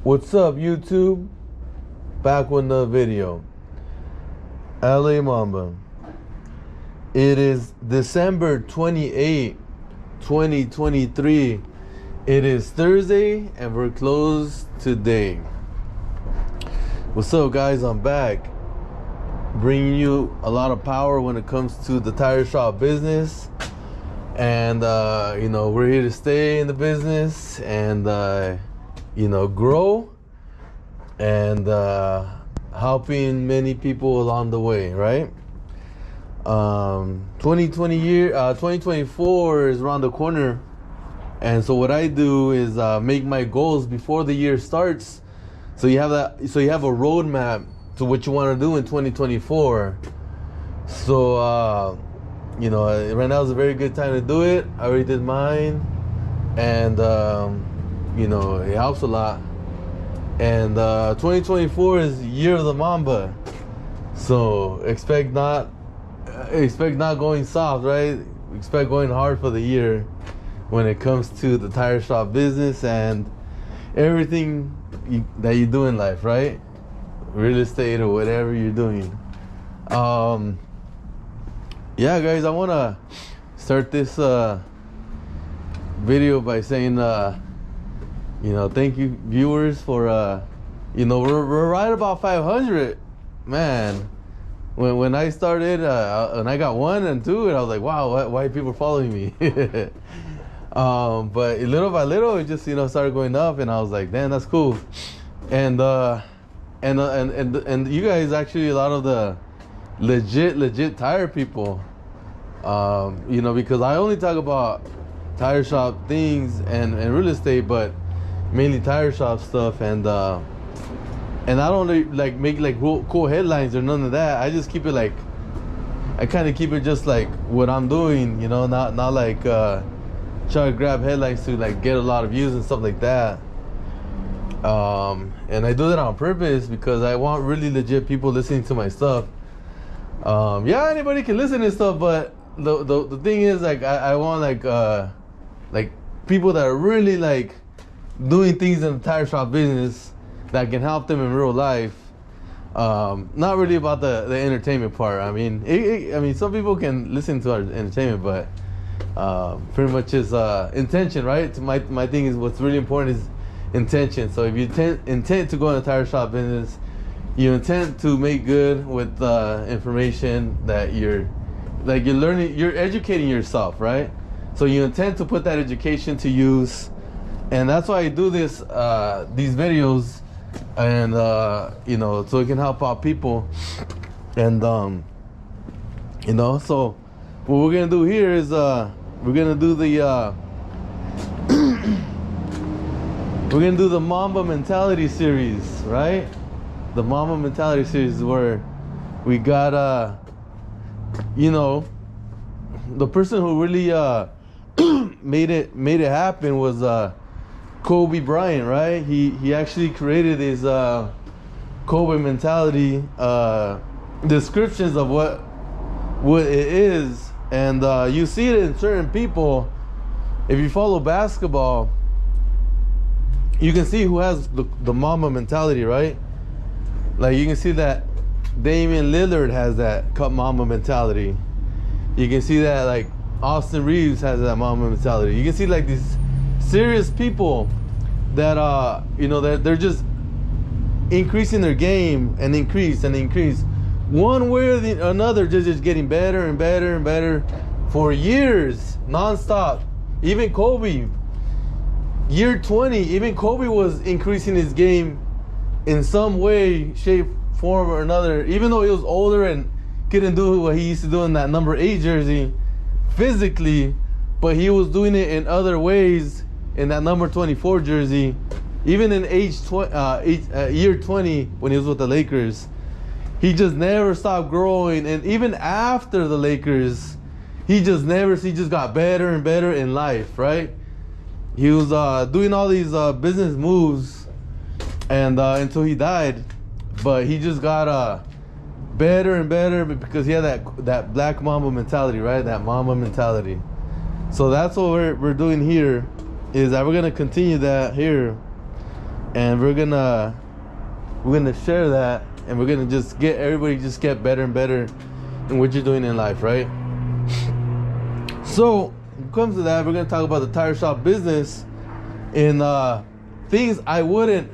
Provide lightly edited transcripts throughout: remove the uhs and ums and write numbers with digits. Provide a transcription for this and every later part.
What's up, YouTube? Back with another video. LA Mamba. It is December 28, 2023. It is Thursday and we're closed today. What's up, guys? I'm back, bringing you a lot of power when it comes to the tire shop business. And we're here to stay in the business and grow and helping many people along the way, right? 2024 is around the corner, and so what I do is make my goals before the year starts, so you have a roadmap to what you want to do in 2024. So right now is a very good time to do it. I already did mine, and it helps a lot. And 2024 is year of the Mamba, so expect not going soft, right? Expect going hard for the year when it comes to the tire shop business and everything that you do in life, right? Real estate or whatever you're doing. Yeah, guys, I want to start this video by saying thank you, viewers, for we're right about 500, man. When I started, and I got 1 and 2, and I was like, wow, why are people following me? But little by little, it just started going up, and I was like, damn, that's cool. And you guys, actually, a lot of the legit tire people, because I only talk about tire shop things and real estate, but mainly tire shop stuff, and I don't make cool headlines or none of that. I just keep it I kind of keep it just like what I'm doing, not like try to grab headlines to get a lot of views and stuff like that. And I do that on purpose because I want really legit people listening to my stuff. Anybody can listen to stuff, but the thing is, I want people that are really doing things in the tire shop business that can help them in real life. Not really about the entertainment part. I mean, some people can listen to our entertainment, but pretty much is intention, right? My thing is, what's really important is intention. So if you intend to go in the tire shop business, you intend to make good with information that you're learning, you're educating yourself, right? So you intend to put that education to use, and that's why I do these videos, and so it can help out people. And so what we're gonna do here is we're gonna do the Mamba mentality series, right? The Mamba mentality series, where we got the person who really made it happen was Kobe Bryant, right? He actually created his Kobe mentality descriptions of what it is, and you see it in certain people. If you follow basketball, you can see who has the Mamba mentality, right? You can see that Damian Lillard has that Mamba mentality. You can see that Austin Reeves has that Mamba mentality. You can see these serious people that that they're just increasing their game and increase one way or another, just getting better and better and better for years, non-stop. Even Kobe, year 20, even Kobe was increasing his game in some way, shape, form or another, even though he was older and couldn't do what he used to do in that number 8 jersey physically, but he was doing it in other ways in that number 24 jersey. Even in year 20, when he was with the Lakers, he just never stopped growing. And even after the Lakers, he just got better and better in life, right? He was doing all these business moves, and until he died, but he just got better and better because he had that black Mamba mentality, right? That Mamba mentality. So that's what we're doing here, is that we're gonna continue that here. and we're gonna share that, and we're gonna just get everybody just get better and better in what you're doing in life, right? So when it comes to that, we're gonna talk about the tire shop business in things I wouldn't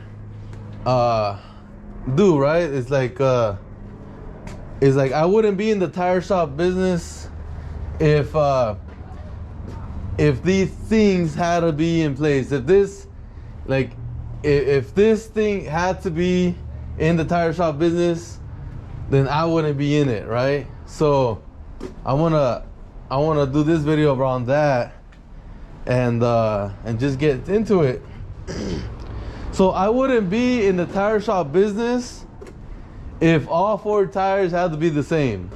do, right? It's like I wouldn't be in the tire shop business if these things had to be in place. If this thing had to be in the tire shop business, then I wouldn't be in it, right? So I wanna do this video around that and just get into it. So I wouldn't be in the tire shop business if all 4 tires had to be the same.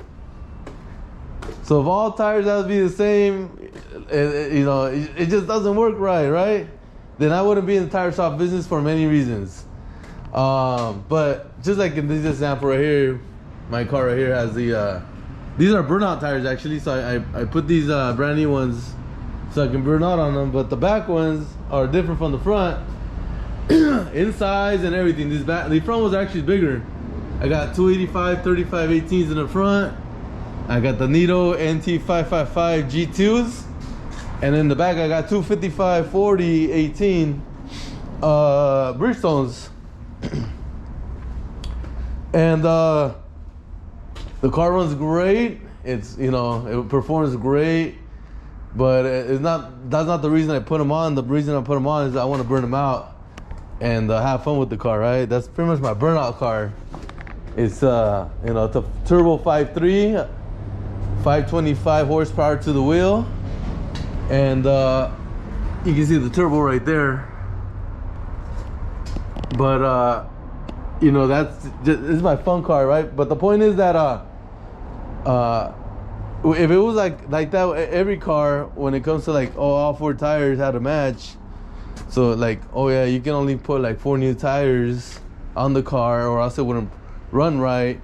So if all tires have to be the same, it just doesn't work right? Then I wouldn't be in the tire shop business for many reasons. But just like in this example right here, my car right here has these are burnout tires actually. So I put these brand new ones so I can burn out on them. But the back ones are different from the front in size and everything. The front was actually bigger. I got 285 35 18s in the front. I got the Nito NT555 G2s. And in the back I got 255 40 18 Bridgestones. And the car runs great. It's it performs great, but that's not the reason I put them on. The reason I put them on is I want to burn them out and have fun with the car, right? That's pretty much my burnout car. It's it's a turbo 5.3, 525 horsepower to the wheel, and you can see the turbo right there. But this is my fun car, right? But the point is that if it was like that, every car, when it comes to all 4 tires had to match. So you can only put 4 new tires on the car, or else it wouldn't run right.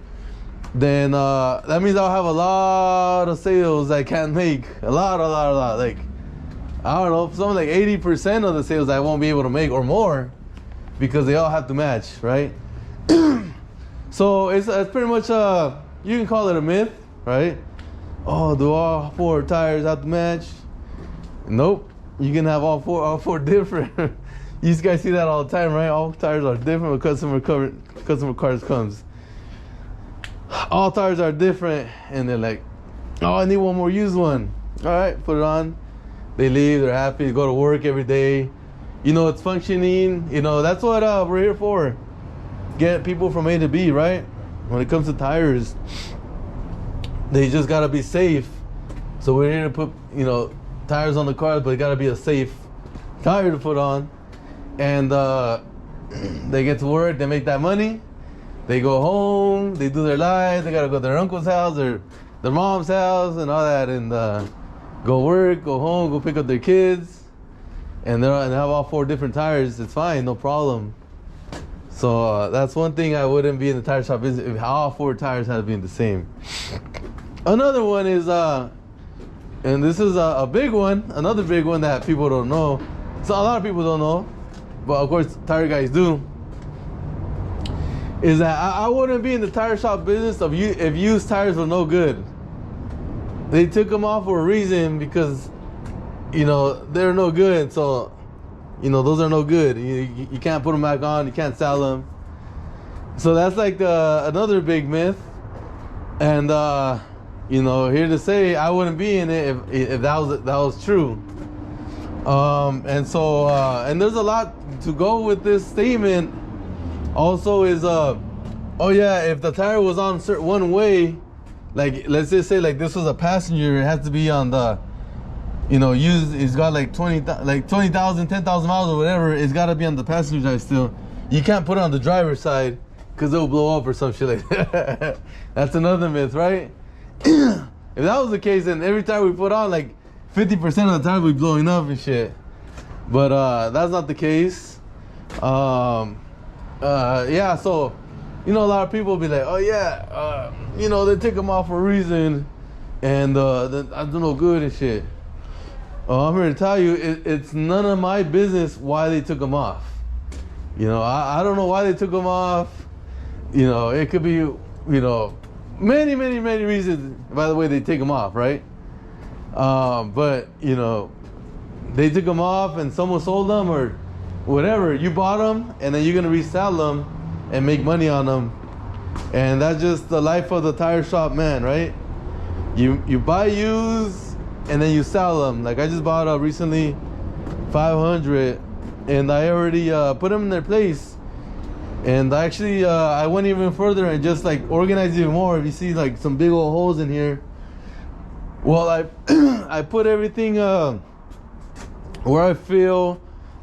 Then that means I'll have a lot of sales I can't make. A lot. I don't know, something 80% of the sales I won't be able to make or more, because they all have to match, right? So it's pretty much you can call it a myth, right? Oh, do all 4 tires have to match? Nope. You can have all four different. You guys see that all the time, right? All tires are different when customer cars comes. All tires are different, and they're like, oh, I need one more used one. All right, put it on. They leave, they're happy, go to work every day. It's functioning. That's what we're here for. Get people from A to B, right? When it comes to tires, they just gotta be safe. So we're here to put, tires on the cars, but it gotta be a safe tire to put on. And they get to work, they make that money, they go home, they do their lives, they gotta go to their uncle's house or their mom's house and all that, and go work, go home, go pick up their kids, and they have all 4 different tires. It's fine, no problem. So that's one thing I wouldn't be in the tire shop business if all 4 tires had to be the same. Another one is and this is a big one, another big one that people don't know. So a lot of people don't know, but of course tire guys do. Is that I wouldn't be in the tire shop business if used tires were no good. They took them off for a reason, because they're no good. So those are no good. You can't put them back on. You can't sell them. So that's another big myth. And here to say I wouldn't be in it if that was true. And so and there's a lot to go with this statement. Also is oh yeah, if the tire was on one way, let's just say this was a passenger, it has to be on the used. It's got 20,000 10,000 miles or whatever. It's got to be on the passenger side still. You can't put it on the driver's side because it'll blow up or some shit like that. That's another myth, right? If that was the case, then every time we put on 50% of the time we blowing up and shit. But that's not the case. Yeah, so a lot of people be like, oh yeah, they take them off for a reason, and I do no good and shit. I'm here to tell you, it's none of my business why they took them off. You know, I don't know why they took them off. You know, it could be, you know, many reasons. By the way, they take them off, right? But you know, they took them off and someone sold them or whatever. You bought them and then you're gonna resell them and make money on them. And that's just the life of the tire shop man, right? You buy used and then you sell them. Like I just bought recently 500 and I already put them in their place. And actually I went even further and just like organized even more. If you see like some big old holes in here, well, I put everything where I feel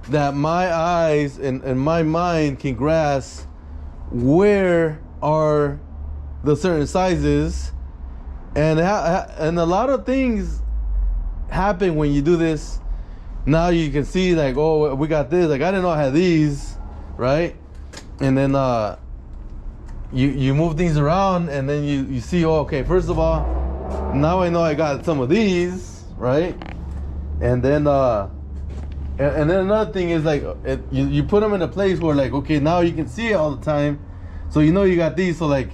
that my eyes and my mind can grasp where are the certain sizes, and a lot of things happen when you do this. Now you can see like, oh, we got this. Like I didn't know I had these, right? And then you move things around, and then you see, oh, okay, first of all, now I know I got some of these, right? And then and then another thing is like you put them in a place where like, okay, now you can see it all the time, so you know you got these. So like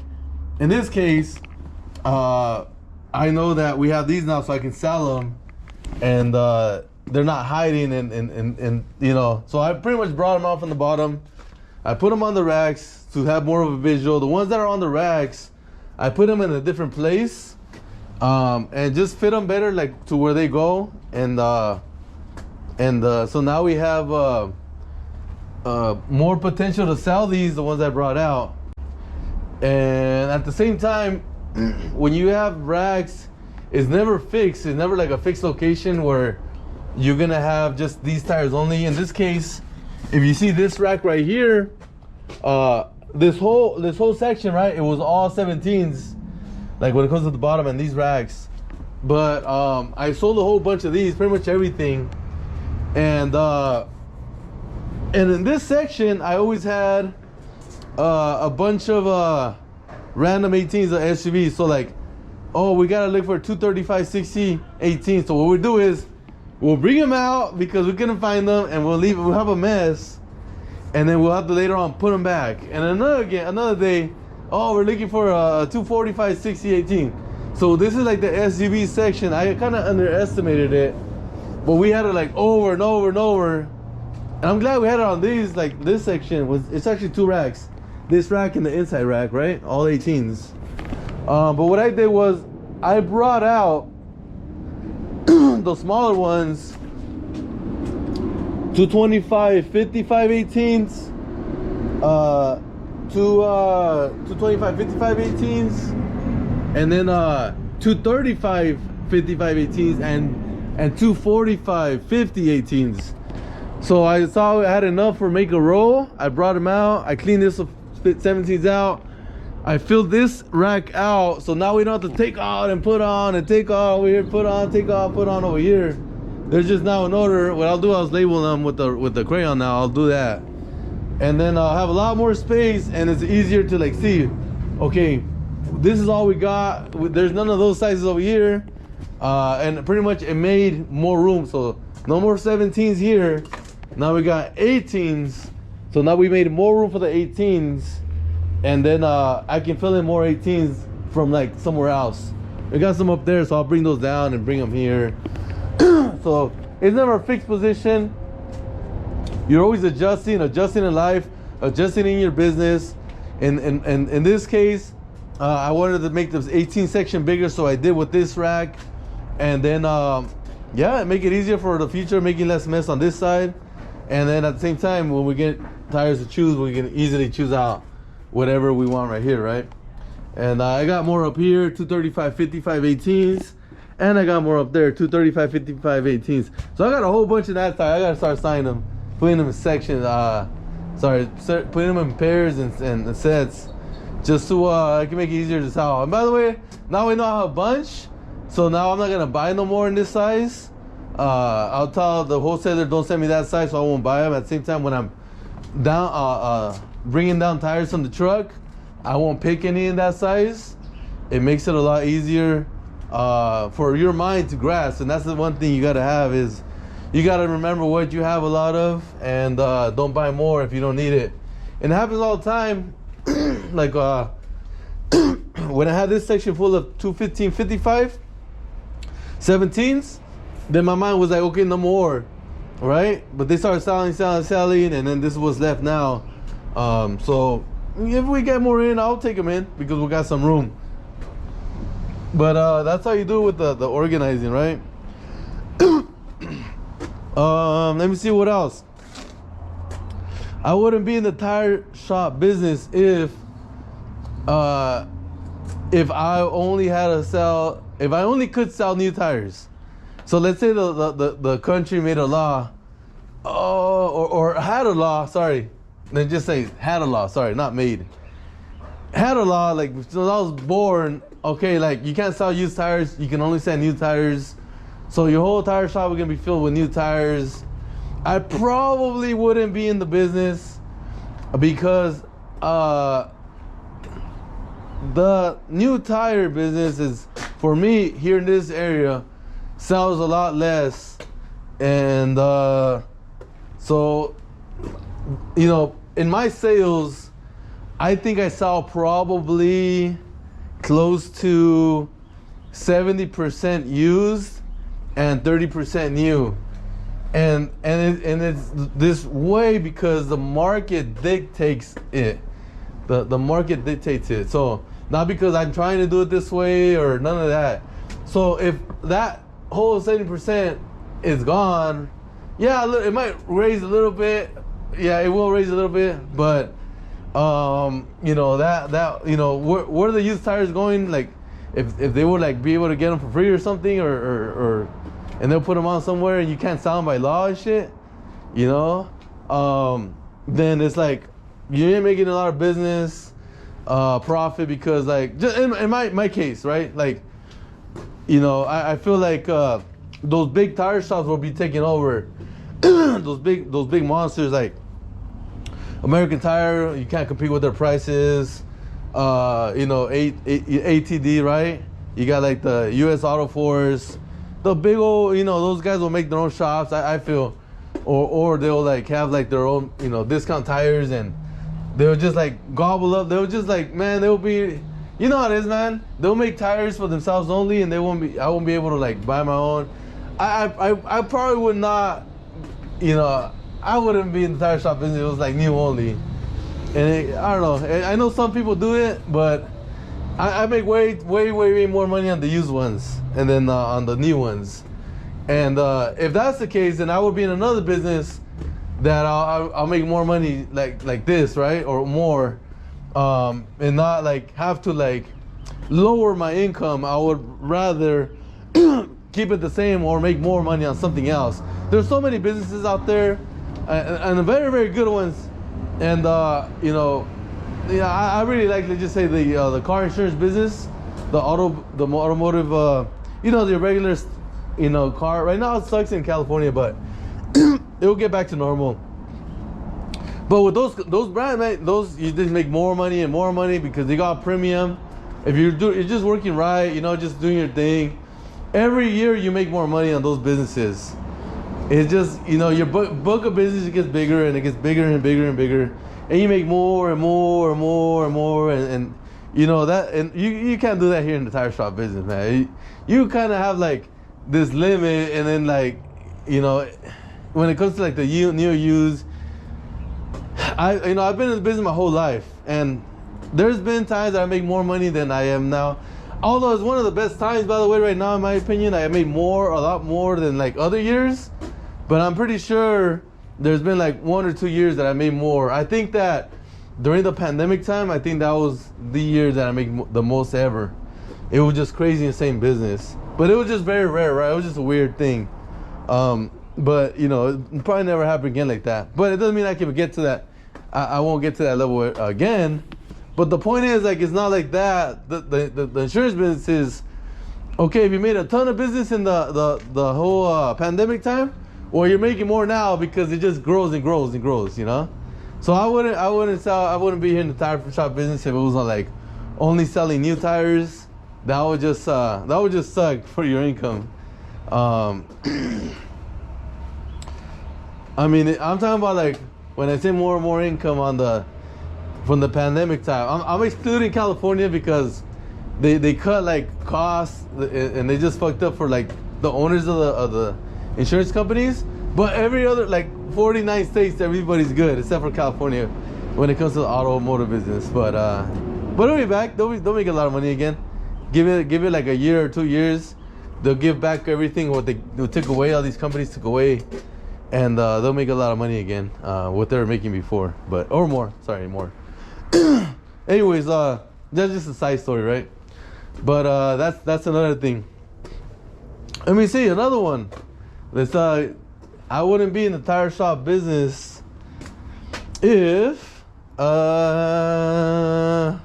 in this case, I know that we have these now, so I can sell them, and they're not hiding and you know. So I pretty much brought them off from the bottom. I put them on the racks to have more of a visual. The ones that are on the racks, I put them in a different place, and just fit them better, like to where they go. And so now we have more potential to sell these, the ones I brought out. And at the same time, when you have racks, it's never fixed. It's never like a fixed location where you're gonna have just these tires only. In this case, if you see this rack right here, this whole section, right, it was all 17s, like when it comes to the bottom and these racks. But I sold a whole bunch of these, pretty much everything. And in this section, I always had a bunch of random 18s or SUVs. So like, oh, we gotta look for 235, 60, 18. So what we do is we'll bring them out because we couldn't find them, and we'll have a mess, and then we'll have to later on put them back. And another day, oh, we're looking for a 245, 60, 18. So this is like the SUV section. I kind of underestimated it, but we had it like over and over and over. And I'm glad we had it on these. Like this section it's actually two racks. This rack and the inside rack, right? All 18s. But what I did was I brought out the smaller ones, 225, 55 18s, 225, 55 18s, and then 235, 55 18s, and 245, 50 18s. So I saw I had enough for make a roll. I brought them out. I cleaned this 17s out. I filled this rack out, so now we don't have to take out and put on and take off over here, put on, take off, put on over here. They're just now in order. What I'll do is label them with the crayon now. I'll do that, and then I'll have a lot more space, and it's easier to like see. Okay, this is all we got. There's none of those sizes over here, and pretty much it made more room. So no more 17s here. Now we got 18s. So now we made more room for the 18s. And then I can fill in more 18s from like somewhere else. We got some up there, so I'll bring those down and bring them here. So it's never a fixed position. You're always adjusting in life, adjusting in your business. In this case, I wanted to make this 18 section bigger, so I did with this rack. And then yeah, make it easier for the future, making less mess on this side. And then at the same time, when we get tires to choose, we can easily choose out whatever we want right here, right? And I got more up here, 235, 55 18s, and I got more up there, 235, 55 18s. So I got a whole bunch of that tire. I gotta start signing them, putting them in sections. Putting them in pairs and sets, just so I can make it easier to sell. And by the way, now we know I have a bunch, so now I'm not gonna buy no more in this size. I'll tell the wholesaler, don't send me that size, so I won't buy them. At the same time, when I'm down bringing down tires from the truck, I won't pick any in that size. It makes it a lot easier for your mind to grasp. And that's the one thing you gotta have is you gotta remember what you have a lot of, and don't buy more if you don't need it. And it happens all the time. Like when I had this section full of 215 55 17s, then my mind was like, okay, no more, right? But they started selling, and then this is what's left now. So if we get more in, I'll take them in because we got some room. But that's how you do it with the organizing, right? Let me see what else. I wouldn't be in the tire shop business if I only had to sell, if I only could sell new tires. So let's say the country made a law, or had a law, sorry. Then just say had a law, sorry, not made. Had a law, like, since I was born, okay, like, you can't sell used tires, you can only sell new tires. So your whole tire shop is gonna be filled with new tires. I probably wouldn't be in the business because the new tire business is, for me, here in this area, sells a lot less. And so, you know, in my sales, I think I sell probably close to 70% used and 30% new. And it's this way because the market dictates it. The market dictates it. So not because I'm trying to do it this way or none of that. So if that whole 70% is gone, yeah, it might raise a little bit. Yeah, it will raise a little bit, but you know, that you know, where are the used tires going? Like, if they would like be able to get them for free or something, or and they'll put them on somewhere and you can't sell them by law and shit, you know, then it's like you ain't making a lot of business profit because, like, just in my case, right? Like, you know, I feel like those big tire shops will be taking over. those big monsters like American Tire, you can't compete with their prices. You know, ATD, right? You got like the U.S. Auto Force, the big old, you know, those guys will make their own shops. I feel, or they'll like have like their own, you know, discount tires, and they'll just like gobble up. They'll just like, man, they'll be, you know how it is, man. They'll make tires for themselves only, and I won't be able to like buy my own. I probably would not, you know, I wouldn't be in the tire shop business. It was like new only. And I don't know. I know some people do it, but I make way more money on the used ones and then on the new ones. And if that's the case, then I would be in another business that I'll make more money like this, right, or more, and not like have to like lower my income. I would rather keep it the same or make more money on something else. There's so many businesses out there, and very, very good ones. And you know, yeah, I really like to just say the car insurance business, the automotive, you know, the regular, you know, car. Right now it sucks in California, but it will get back to normal. But with those brands, man, those you just make more money and more money because they got premium. If you're just working right, you know, just doing your thing, every year you make more money on those businesses. It's just, you know, your book of business gets bigger and it gets bigger and bigger and bigger, and you make more and more and more and more, and you know that, and you can't do that here in the tire shop business, man. You kind of have like this limit, and then like, you know, when it comes to like the new used, I've been in the business my whole life, and there's been times that I make more money than I am now. Although it's one of the best times, by the way, right now, in my opinion. I made a lot more than like other years. But I'm pretty sure there's been like 1 or 2 years that I made more. I think that during the pandemic time, I think that was the year that I made the most ever. It was just crazy insane business. But it was just very rare, right? It was just a weird thing. But, you know, it probably never happened again like that. But it doesn't mean I can get to that. I won't get to that level again. But the point is, like, it's not like that. The insurance business is, okay, if you made a ton of business in the whole pandemic time, well, you're making more now because it just grows and grows and grows, you know? So I wouldn't be here in the tire shop business if it was like only selling new tires. That would just suck for your income. I mean, I'm talking about like when I say more and more income on the from the pandemic time. I'm excluding California because they cut like costs and they just fucked up for like the owners of the insurance companies. But every other like 49 states, everybody's good except for California when it comes to the automotive business. But they'll be back. They'll make a lot of money again. Give it like a year or 2 years. They'll give back everything what they took away. All these companies took away, and they'll make a lot of money again. What they were making before, or more. Sorry, more. Anyways, that's just a side story, right? But that's another thing. Let me see another one. Let's I wouldn't be in the tire shop business if let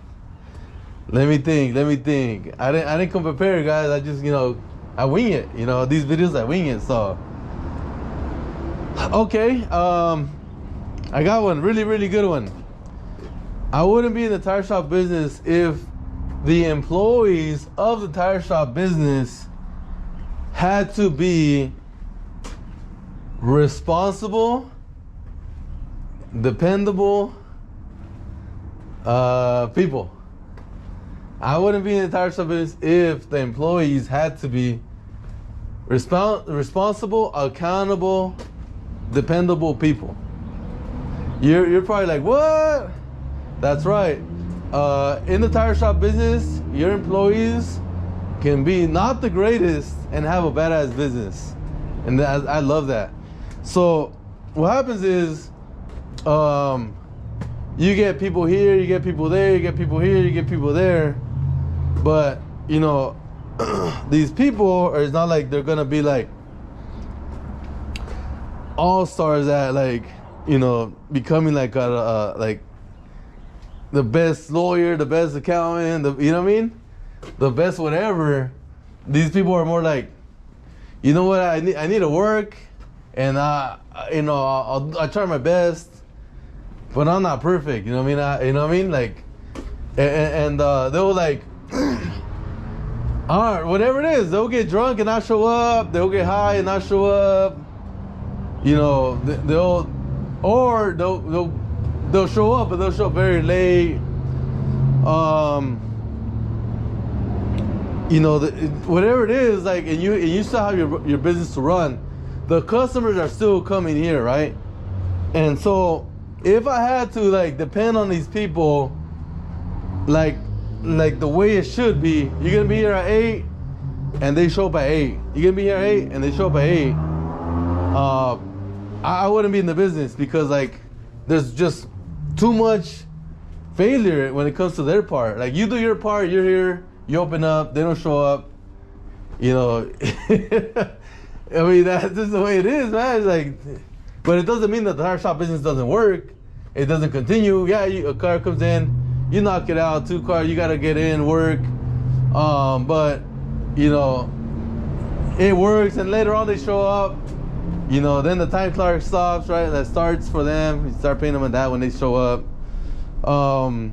me think. I didn't come prepared, guys. I just I wing it. These videos I wing it. So okay, I got one really really good one. I wouldn't be in the tire shop business if the employees of the tire shop business had to be responsible, dependable people. I wouldn't be in the tire shop business if the employees had to be responsible, accountable, dependable people. You're probably like, what? That's right. In the tire shop business, your employees can be not the greatest and have a badass business, and I love that. So what happens is, you get people here, you get people there, you get people here, you get people there, but these people are, it's not like they're gonna be like all stars at like becoming like like the best lawyer, the best accountant, you know what I mean, the best whatever. These people are more like, you know what, I need to work, and I'll try my best, but I'm not perfect. You know what I mean? Like, and they'll like, all right, whatever it is, they'll get drunk and not show up. They'll get high and not show up. They'll show up, but they'll show up very late. Whatever it is, like, and you still have your business to run. The customers are still coming here, right? And so if I had to like depend on these people, like the way it should be, you're gonna be here at 8 and they show up at 8. You're gonna be here at 8 and they show up at 8. I wouldn't be in the business because like there's just too much failure when it comes to their part. Like, you do your part, you're here, you open up, they don't show up. I mean, that's just the way it is, man. It's like, but it doesn't mean that the tire shop business doesn't work. It doesn't continue. Yeah, a car comes in, you knock it out. 2 cars, you gotta get in, work. But it works, and later on they show up. Then the time clock stops, right? That starts for them. You start paying them on that when they show up. Over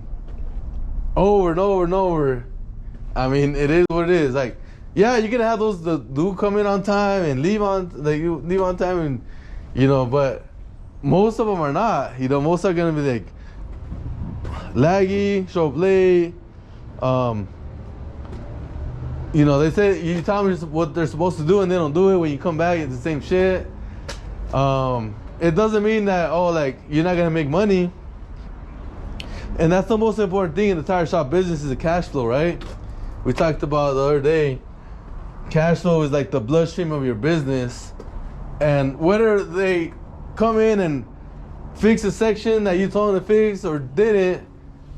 and over and over. I mean, it is what it is. Like, yeah, you're gonna have those that do come in on time and leave on time, and but most of them are not. Most are gonna be like laggy, show up late. They say you tell them what they're supposed to do and they don't do it. When you come back, it's the same shit. It doesn't mean that you're not gonna make money. And that's the most important thing in the tire shop business, is the cash flow, right? We talked about the other day. Cash flow is like the bloodstream of your business, and whether they come in and fix a section that you told them to fix or didn't,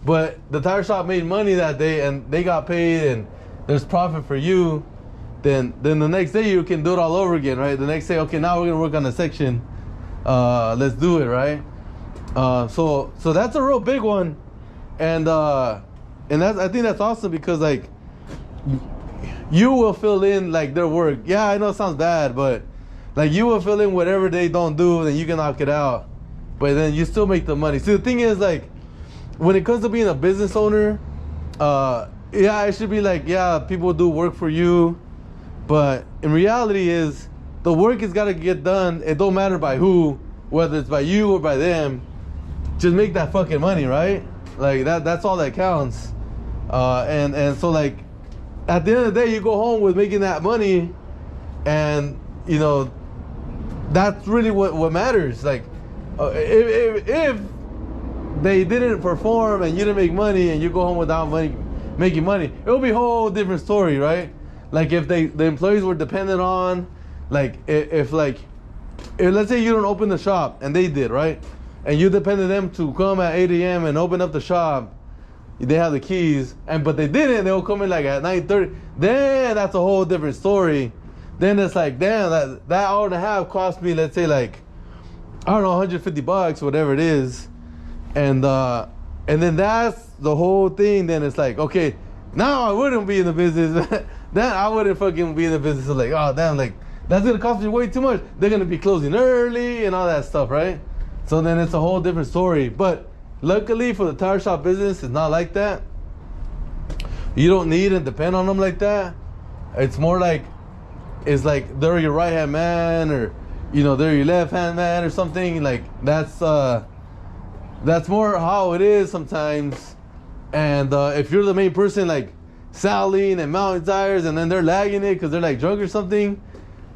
but the tire shop made money that day and they got paid and there's profit for you, then the next day you can do it all over again, right? The next day, okay, now we're gonna work on the section. Let's do it, right? So that's a real big one, and I think that's awesome because like you will fill in like their work. Yeah, I know it sounds bad, but like you will fill in whatever they don't do, then you can knock it out. But then you still make the money. See, the thing is, like, when it comes to being a business owner, yeah, it should be like, yeah, people do work for you, but in reality is the work has got to get done. It don't matter by who, whether it's by you or by them, just make that fucking money, right? Like that's all that counts. And so like at the end of the day, you go home with making that money, and you know that's really what matters. Like if they didn't perform and you didn't make money and you go home without making money, it would be a whole different story, right? Like if the employees were dependent on, like if let's say you don't open the shop and they did, right? And you depended them to come at 8 a.m. and open up the shop, they have the keys, but they didn't, they'll come in like at 9:30, then that's a whole different story. Then it's like, damn, that hour and a half cost me, let's say like, I don't know, $150, whatever it is. And then that's the whole thing. Then it's like, okay, now I wouldn't be in the business. Then I wouldn't fucking be in the business. So like, oh damn, like that's gonna cost me way too much. They're gonna be closing early and all that stuff, right? So then it's a whole different story. But luckily for the tire shop business, it's not like that. You don't need and depend on them like that. It's more like, it's like they're your right hand man, or you know, they're your left hand man or something. Like that's more how it is sometimes. And if you're the main person like selling and mounting tires, and then they're lagging it because they're like drunk or something,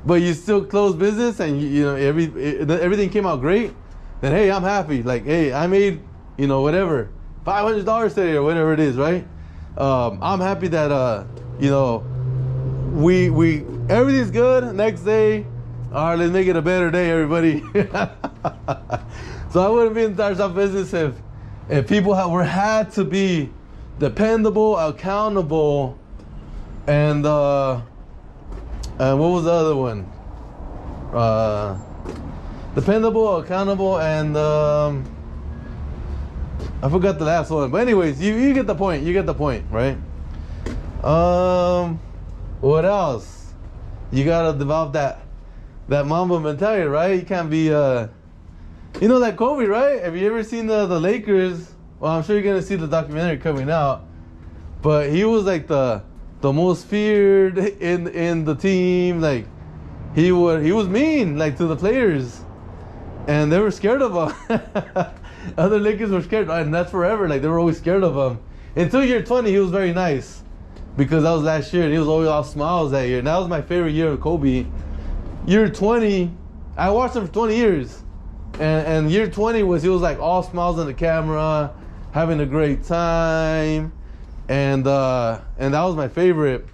but you still close business and you know everything came out great, then hey, I'm happy. Like, hey, I made, you know, whatever, $500 today or whatever it is, right? I'm happy that you know, we everything's good. Next day, all right, let's make it a better day, everybody. So I wouldn't be in the tire shop business if people had to be dependable, accountable, and what was the other one? Dependable, accountable, and I forgot the last one. But anyways, you get the point. You get the point, right? What else? You gotta develop that Mamba mentality, right? You can't be you know, like Kobe, right? Have you ever seen the Lakers? Well, I'm sure you're gonna see the documentary coming out. But he was like the most feared in the team. Like he was mean, like, to the players, and they were scared of him. Other Lakers were scared, and that's forever. Like they were always scared of him. Until year 20, he was very nice, because that was last year, and he was always all smiles that year. And that was my favorite year of Kobe. Year 20, I watched him for 20 years. And year 20 he was like all smiles on the camera, having a great time, and that was my favorite.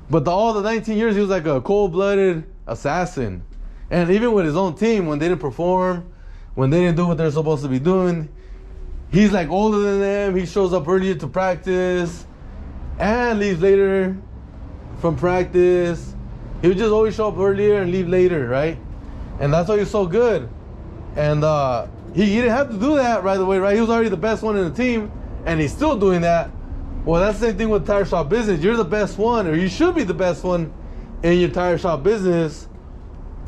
But all the 19 years he was like a cold-blooded assassin. And even with his own team, when they didn't perform, when they didn't do what they're supposed to be doing, he's like older than them. He shows up earlier to practice and leaves later from practice. He would just always show up earlier and leave later, right? And that's why he was so good. And he didn't have to do that right away, right? He was already the best one in the team, and he's still doing that. Well, that's the same thing with tire shop business. You're the best one, or you should be the best one in your tire shop business.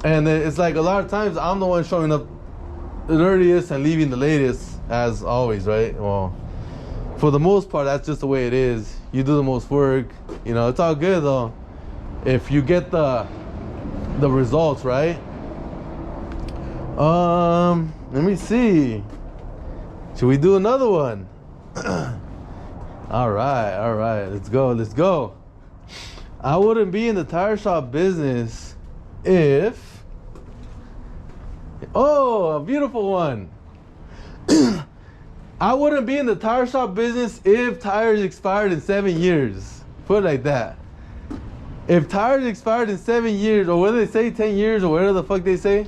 And it's like a lot of times I'm the one showing up the earliest and leaving the latest, as always, right? Well, for the most part, that's just the way it is. You do the most work. You know, it's all good though if you get the results, right? Let me see. Should we do another one? All right. Let's go. I wouldn't be in the tire shop business if... Oh, a beautiful one. I wouldn't be in the tire shop business if tires expired in 7 years. Put it like that. If tires expired in 7 years, or whether they say 10 years, or whatever the fuck they say,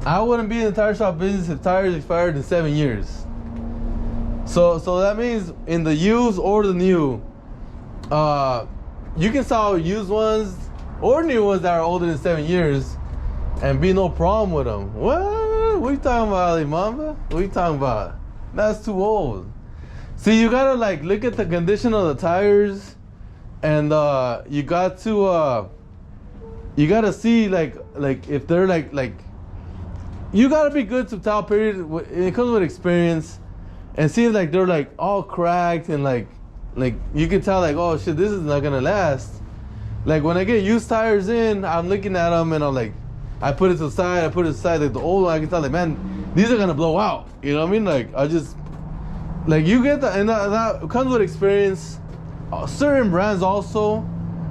I wouldn't be in the tire shop business if tires expired in 7 years. So that means in the used or the new, you can sell used ones or new ones that are older than 7 years and be no problem with them. What are you talking about, Mamba? What are you talking about? That's too old. See, you gotta like look at the condition of the tires, and you got to you gotta see like if they're like you gotta be good to tell, period. It comes with experience, and see if like they're like all cracked and like you can tell like, oh shit, this is not gonna last. Like when I get used tires in, I'm looking at them and I'm like, I put it to the side. Like the old one, I can tell, like, man, these are gonna blow out. You know what I mean? Like, I just, like, you get that, and that comes with experience. Certain brands also,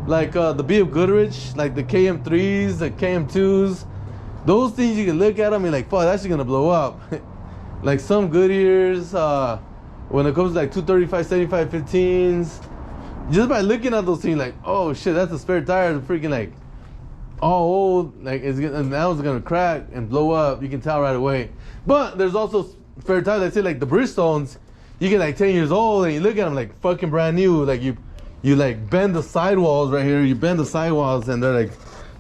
like the B.F. Goodrich, like the KM3s, the KM2s, those things you can look at them and like, fuck, that's just gonna blow up. Like some Goodyears, when it comes to like 235, 75, 15s, just by looking at those things, like, oh shit, that's a spare tire, freaking like all old, like now it's gonna crack and blow up. You can tell right away. But there's also spare tires that say like the Bridgestones. You get like 10 years old and you look at them like fucking brand new. Like you like bend the sidewalls right here. You bend the sidewalls and they're like,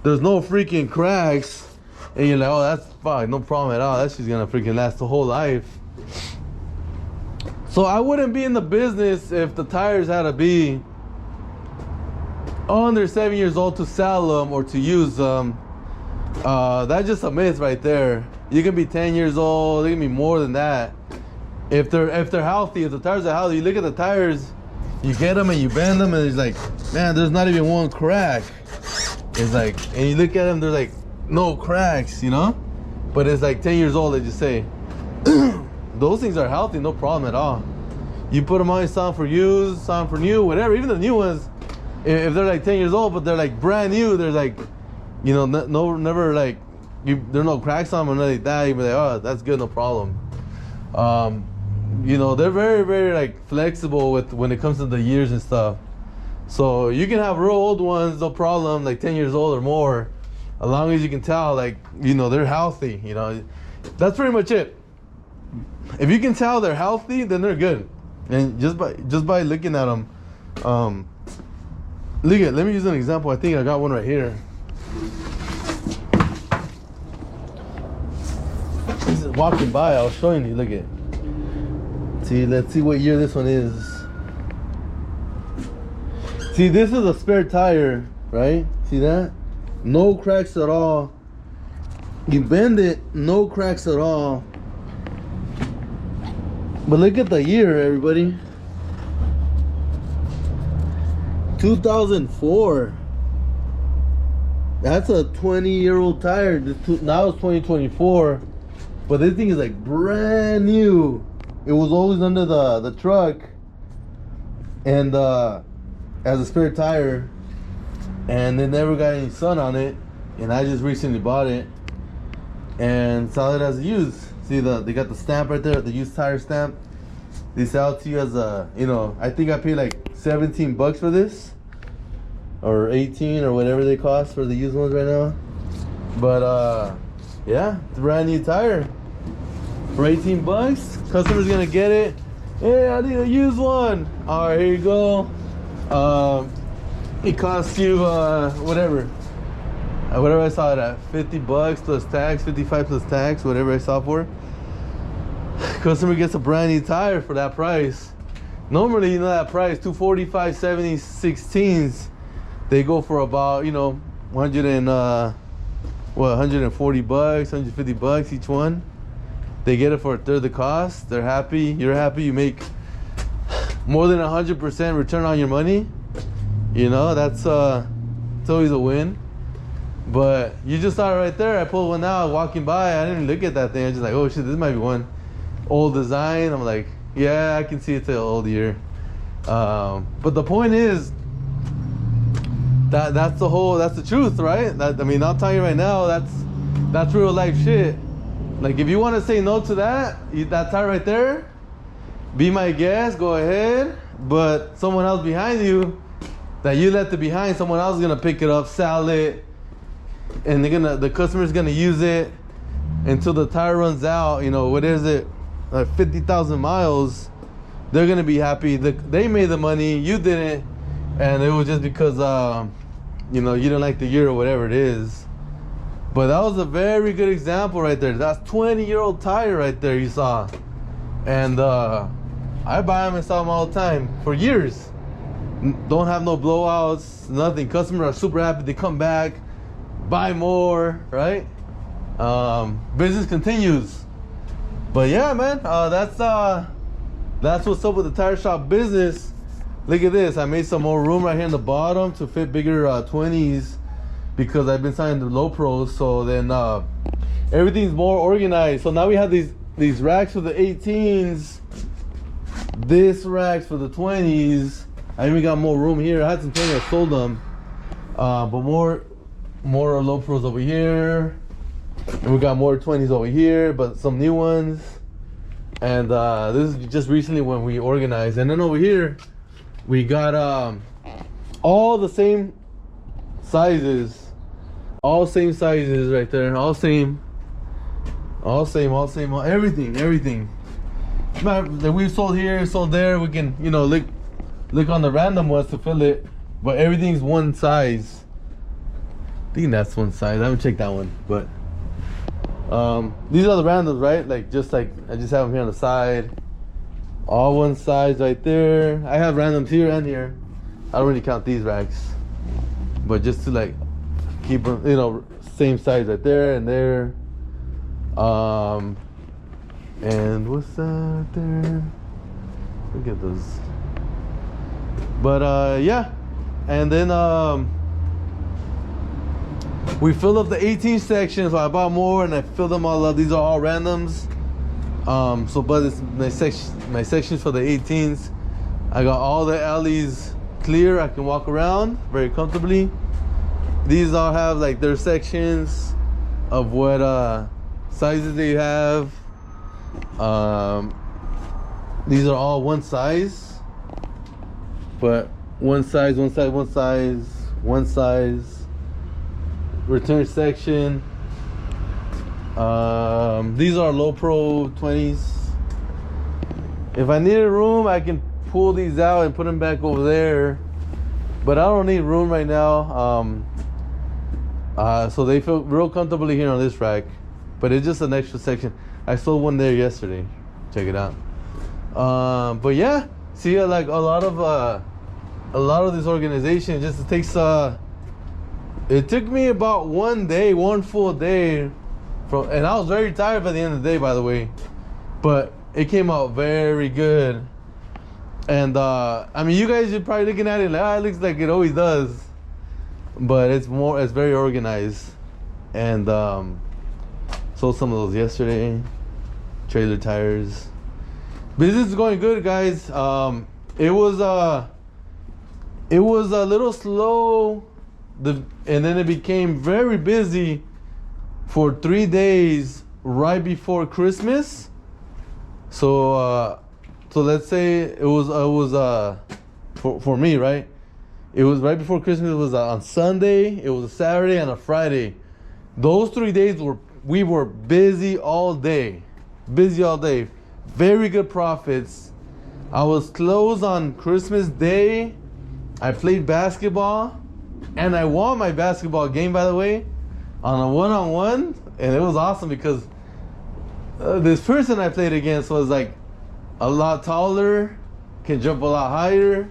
there's no freaking cracks. And you're like, oh, that's fine, no problem at all. That's just gonna freaking last the whole life. So I wouldn't be in the business if the tires had to be under 7 years old to sell them or to use them. That's just a myth right there. You can be 10 years old. They can be more than that. If they're healthy, if the tires are healthy, you look at the tires, you get them and you bend them, and it's like, man, there's not even one crack. It's like, and you look at them, there's like no cracks, you know. But it's like 10 years old, they just say. Those things are healthy, no problem at all. You put them on, some for use, some for new, whatever. Even the new ones, if they're like 10 years old, but they're like brand new, they're like, you know, never like, there's no cracks on them or nothing like that. You'd be like, oh, that's good, no problem. You know, they're very, very like flexible with when it comes to the years and stuff. So you can have real old ones, no problem, like 10 years old or more, as long as you can tell, like, you know, they're healthy. You know, that's pretty much it. If you can tell they're healthy, then they're good. And just by looking at them, look at. Let me use an example. I think I got one right here. This is walking by. I was showing you. Look at. See, let's see what year this one is. See, this is a spare tire, right? See that? No cracks at all. You bend it, no cracks at all. But look at the year, everybody. 2004. That's a 20-year-old tire. Now it's 2024. But this thing is like brand new. It was always under the truck and as a spare tire, and they never got any sun on it, and I just recently bought it and sell it as a used. See, they got the stamp right there, the used tire stamp. They sell it to you as a, you know, I think I paid like 17 bucks for this, or 18 or whatever they cost for the used ones right now. But yeah, it's a brand new tire for 18 bucks. Customer's gonna get it. Hey, I need a used one. All right, here you go. It costs you whatever I saw it at, 50 bucks plus tax, 55 plus tax, whatever I saw for. Customer gets a brand new tire for that price. Normally, you know, that price, 245, 70, 16s, they go for about, you know, 140 bucks, 150 bucks each one. They get it for a third the cost. They're happy. You're happy. You make more than 100% return on your money. You know, that's it's always a win. But you just saw it right there. I pulled one out walking by. I didn't look at that thing. I was just like, oh shit, this might be one old design. I'm like, yeah, I can see it's an old year. But the point is that's the truth, right? I mean, I'll tell you right now, that's real life shit. Like, if you want to say no to that tire right there, be my guest, go ahead. But someone else behind you that you left it behind, someone else is gonna pick it up, sell it, and the customer's gonna use it until the tire runs out. You know, what is it? Like 50,000 miles. They're gonna be happy. They made the money, you didn't, and it was just because you know, you didn't like the year or whatever it is. But that was a very good example right there. That's 20-year-old tire right there you saw. And I buy them and sell them all the time for years. Don't have no blowouts, nothing. Customers are super happy. They come back, buy more, right? Business continues. But yeah, man, that's what's up with the tire shop business. Look at this. I made some more room right here in the bottom to fit bigger 20s. because I've been signing the low pros. So then everything's more organized. So now we have these racks for the 18s, this racks for the 20s. I even got more room here. I had some 20s, I sold them, but more low pros over here, and we got more 20s over here, but some new ones. And this is just recently when we organized. And then over here we got all the same sizes, all same sizes right there, all same, everything that we've sold here, sold there. We can, you know, look on the random ones to fill it, but everything's one size. I think that's one size. I haven't checked that one, but these are the randoms, right? Like just like I just have them here on the side, all one size right there. I have randoms here and here. I don't really count these racks, but just to like keep them, you know, same size right there and there. And what's that there? Look at those. But yeah, and then we filled up the 18 section, so I bought more and I filled them all up. These are all randoms. So but it's my sections for the 18s. I got all the alleys clear. I can walk around very comfortably. These all have like their sections of what sizes they have. These are all one size, but one size. Return section. These are low pro 20s. If I needed room, I can pull these out and put them back over there, but I don't need room right now. So they feel real comfortably here on this rack, but it's just an extra section. I sold one there yesterday. Check it out. But yeah, see, like a lot of this organization just takes it took me about one full day and I was very tired by the end of the day, by the way, but it came out very good. And I mean, you guys are probably looking at it like, it looks like it always does, but it's very organized. And sold some of those yesterday. Trailer tires. Business is going good, guys. It was a little slow, and then it became very busy for 3 days right before Christmas. So let's say it was for me, right? It was right before Christmas. It was on Sunday. It was a Saturday and a Friday. Those 3 days we were busy all day. Very good profits. I was closed on Christmas Day. I played basketball, and I won my basketball game, by the way, on a one-on-one, and it was awesome because this person I played against was like a lot taller, can jump a lot higher,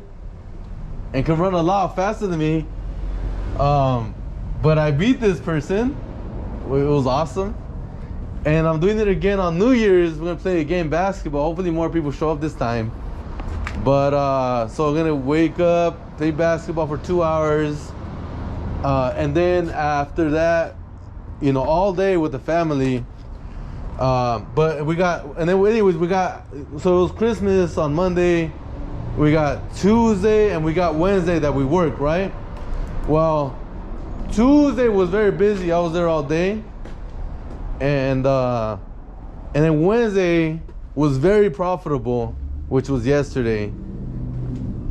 and can run a lot faster than me. But I beat this person. It was awesome. And I'm doing it again on New Year's. We're gonna play a game basketball. Hopefully more people show up this time. But so I'm gonna wake up, play basketball for 2 hours, and then after that, you know, all day with the family. But we got, and then anyways, so it was Christmas on Monday. We got Tuesday and we got Wednesday that we work, right? Well, Tuesday was very busy. I was there all day. And then Wednesday was very profitable, which was yesterday.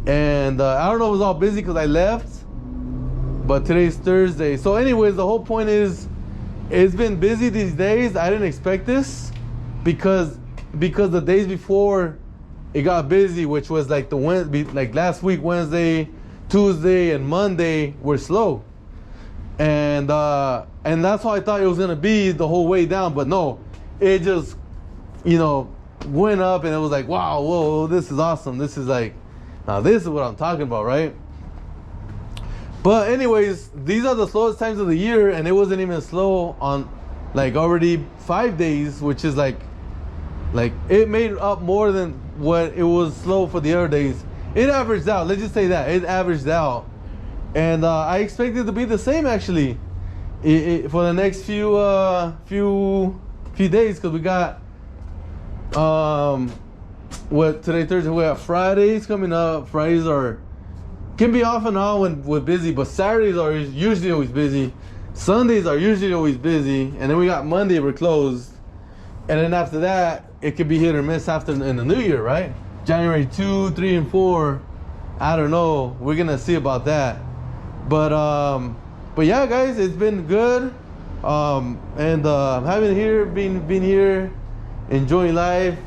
And I don't know if it was all busy because I left, but today's Thursday. So anyways, the whole point is, it's been busy these days. I didn't expect this because the days before it got busy, which was like like last week, Wednesday, Tuesday, and Monday were slow. And that's how I thought it was gonna be the whole way down, but no, it just, you know, went up, and it was like, wow, whoa, this is awesome. This is like, now this is what I'm talking about, right? But anyways, these are the slowest times of the year, and it wasn't even slow on like already 5 days, which is like it made up more than what it was slow for the other days. It averaged out. Let's just say that it averaged out. and I expect it to be the same actually, for the next few days, because we got what today, Thursday, we got Fridays coming up. Fridays can be off and on when we're busy, but Saturdays are usually always busy. Sundays are usually always busy, and then we got Monday, we're closed, and then after that it could be hit or miss after in the new year, right? January 2, 3, and 4. I don't know. We're gonna see about that. But yeah, guys, it's been good. And having here, being here, enjoying life,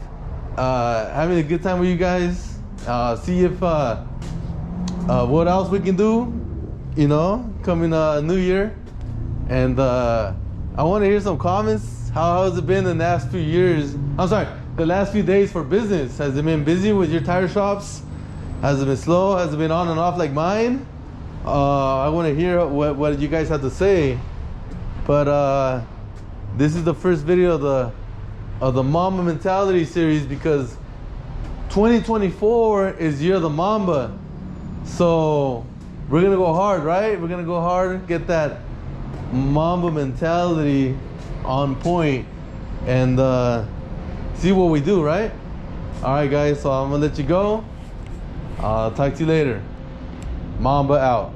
having a good time with you guys. See if what else we can do, you know, coming New Year. And I want to hear some comments. How has it been the last few years? I'm sorry, the last few days for business. Has it been busy with your tire shops? Has it been slow? Has it been on and off like mine? I want to hear what you guys have to say. But this is the first video of the Mamba Mentality series, because 2024 is year of the Mamba. So we're gonna go hard, right? We're gonna go hard, get that Mamba mentality on point, and see what we do, right? All right, guys, so I'm gonna let you go. I'll talk to you later. Mamba out.